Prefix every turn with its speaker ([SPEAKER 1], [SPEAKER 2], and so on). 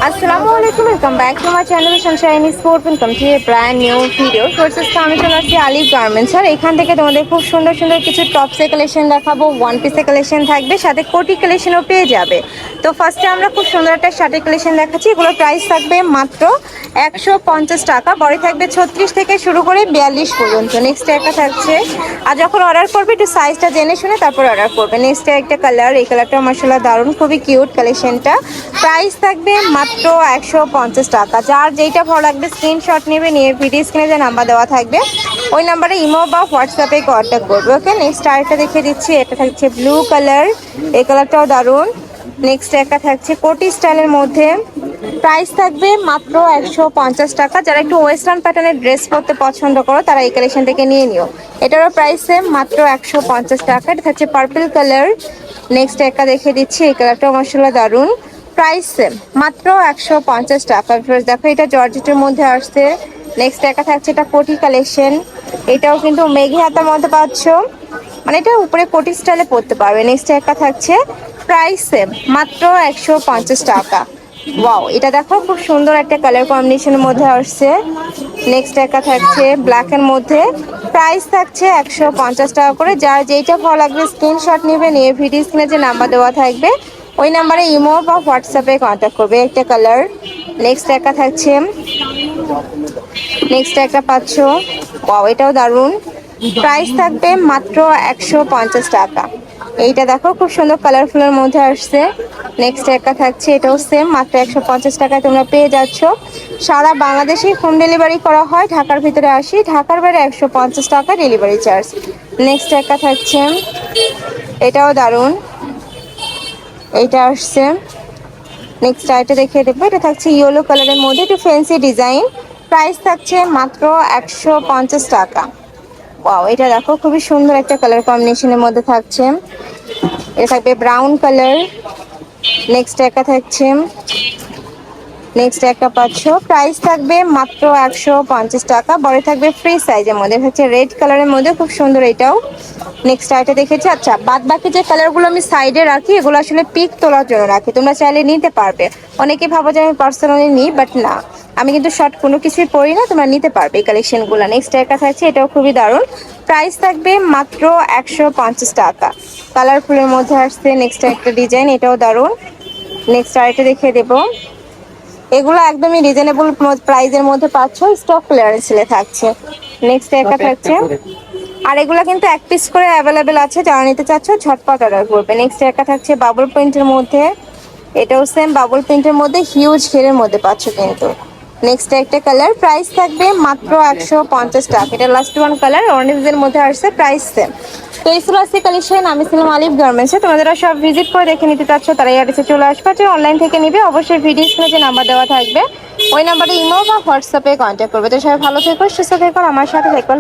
[SPEAKER 1] Assalamualaikum, welcome back to my channel Sunshine Sport. Welcome to a brand new video. First আমি চলে আসছি আলিফ garments আর এখান থেকে তোমাদের খুব সুন্দর সুন্দর কিছু টপসের কালেকশন দেখাবো, ওয়ান পিসের কালেকশন থাকবে, সাথে কোটি কালেকশনও পেয়ে যাবে। তো ফার্স্টে আমরা খুব সুন্দর একটা শার্টের কালেকশন দেখাচ্ছি। এগুলোর প্রাইস থাকবে মাত্র 150 টাকা, বডি থাকবে 36 থেকে শুরু করে 42 পর্যন্ত। নেক্সট একটা থাকছে, আর যখন অর্ডার করবে একটু সাইজটা জেনে শুনে তারপর অর্ডার করবে। নেক্সট একটা কালার, এই কালারটা মাশাআল্লাহ দারুণ, খুবই কিউট কালেকশনটা। প্রাইস থাকবে মাত্র 150 টাকা। যার যেইটা ভালো লাগবে স্ক্রিনশট নেবে, নিয়ে ভিডিও স্ক্রিনে যে নাম্বার দেওয়া থাকবে ওই নাম্বারে ইমো বা হোয়াটসঅ্যাপে কন্ট্যাক্ট করবে। ওকে, নেক্সট আরেকটা দেখিয়ে দিচ্ছি। এটা থাকছে ব্লু কালার, এই কালারটাও দারুণ। নেক্সট একটা থাকছে কোটি স্টাইলের মধ্যে, প্রাইস থাকবে মাত্র 150 টাকা। যারা একটু ওয়েস্টার্ন প্যাটার্নের ড্রেস পরতে পছন্দ করো তারা এই কালেকশন থেকে নিয়ে নিও। এটারও প্রাইস সেম, মাত্র 150 টাকা। এটা থাকছে পার্পল কালার। নেক্সট একটা দেখিয়ে দিচ্ছি, এই কালারটাও মাশাআল্লাহ দারুণ, প্রাইস সেম, মাত্র 150 টাকা। দেখো এটা জর্জেটের মধ্যে আসছে। নেক্সট একটা থাকছে, এটা কোটি কালেকশন, এটাও কিন্তু মেঘে হাতার মধ্যে পাচ্ছ, মানে এটা উপরে কোটি স্টাইলে পরতে পারবে। নেক্সট একটা থাকছে, প্রাইস সেম, মাত্র 150 টাকা। ওয়াও, এটা দেখো খুব সুন্দর একটা কালার কম্বিনেশনের মধ্যে আসছে। নেক্সট একটা থাকছে ব্ল্যাক এর মধ্যে, প্রাইস থাকছে 150 টাকা করে। যার যেইটা ভালো লাগবে স্ক্রিনশট নেবে, নিয়ে ভিডিও স্ক্রিনে যে নাম্বার দেওয়া থাকবে ওই নাম্বারে ইমো বা হোয়াটসঅ্যাপে কন্ট্যাক্ট করবে। একটা কালার। নেক্সট একটা থাকছে, নেক্সট একটা পাচ্ছ, ওয়াও এটাও দারুণ, প্রাইস থাকবে মাত্র 150 টাকা। এইটা দেখো খুব সুন্দর কালারফুলের মধ্যে আসছে। নেক্সট একটা থাকছে, এটাও সেম, মাত্র 150 টাকায় তোমরা পেয়ে যাচ্ছ। সারা বাংলাদেশে হোম ডেলিভারি করা হয়, ঢাকার ভিতরে 80, ঢাকার বাইরে 150 টাকা ডেলিভারি চার্জ। নেক্সট একটা থাকছে, এটাও দারুণ, এইটা আসছে। নেক্সট আইটা দেখিয়ে দেবো, এটা থাকছে ইয়েলো কালারের মধ্যে, একটু ফ্যান্সি ডিজাইন, প্রাইস থাকছে মাত্র 150 টাকা। ওয়াও, এটা দেখো খুবই সুন্দর একটা কালার কম্বিনেশনের মধ্যে থাকছে। এটা থাকবে ব্রাউন কালার। নেক্সট একটা থাকছে, নেক্সট একটা পাচ্ছ, প্রাইস থাকবে মাত্র 150 টাকা, বড় থাকবে ফ্রি সাইজের মধ্যে। হচ্ছে রেড কালারের মধ্যে, খুব সুন্দর এটাও। নেক্সট আইটা দেখেছি। আচ্ছা, বাদ বাকি যে কালারগুলো আমি সাইডে রাখি এগুলো আসলে পিক তোলার জন্য রাখি, তোমরা চাইলে নিতে পারবে। অনেকে ভাবো যে আমি পার্সোনালি নিই, বাট না, আমি কিন্তু শর্ট কোনো কিছুই পরি না, তোমরা নিতে পারবে এই কালেকশনগুলো। নেক্সট একটা থাকছে, এটাও খুবই দারুণ, প্রাইস থাকবে মাত্র 150 টাকা। কালারফুলের মধ্যে আসছে। নেক্সট একটা ডিজাইন, এটাও দারুণ। নেক্সট আরেকটা দেখিয়ে দেবো। এগুলো একদমই রিজনেবল প্রাইসের মধ্যে পাচ্ছ, স্টক ক্লিয়ারেন্স সেলে থাকছে। নেক্সট একটা থাকছে, আর এগুলো কিন্তু এক পিস করে অ্যাভেলেবেল আছে, যারা নিতে চাচ্ছ ঝটপট অর্ডার করবে। নেক্সট একটা থাকছে বাবল প্রিন্টের মধ্যে, এটাও সেম বাবল প্রিন্টের মধ্যে, হিউজ ঘেরের মধ্যে পাচ্ছ কিন্তু। নেক্সট একটা কালার, প্রাইস থাকবে মাত্র 150 টাকা। এটা লাস্ট ওয়ান কালার, অরেঞ্জের মধ্যে আসছে, প্রাইস সেম। তো এই ছিল আজকে কালেকশন। আমি ছিলাম আলিফ গার্মেন্টসে। তোমাদের সব ভিজিট করে দেখে নিতে চাচ্ছ তারা এই অ্যাড্রেসে চলে আসবে। অনলাইন থেকে নিবে অবশ্যই ভিডিও স্ক্রিনে যে নাম্বার দেওয়া থাকবে ওই নাম্বারে ইমো বা হোয়াটসঅ্যাপে কন্ট্যাক্ট করবে। তো সবাই ভালো থেকো, সুস্থ থেকো, আমার সাথে থেকো।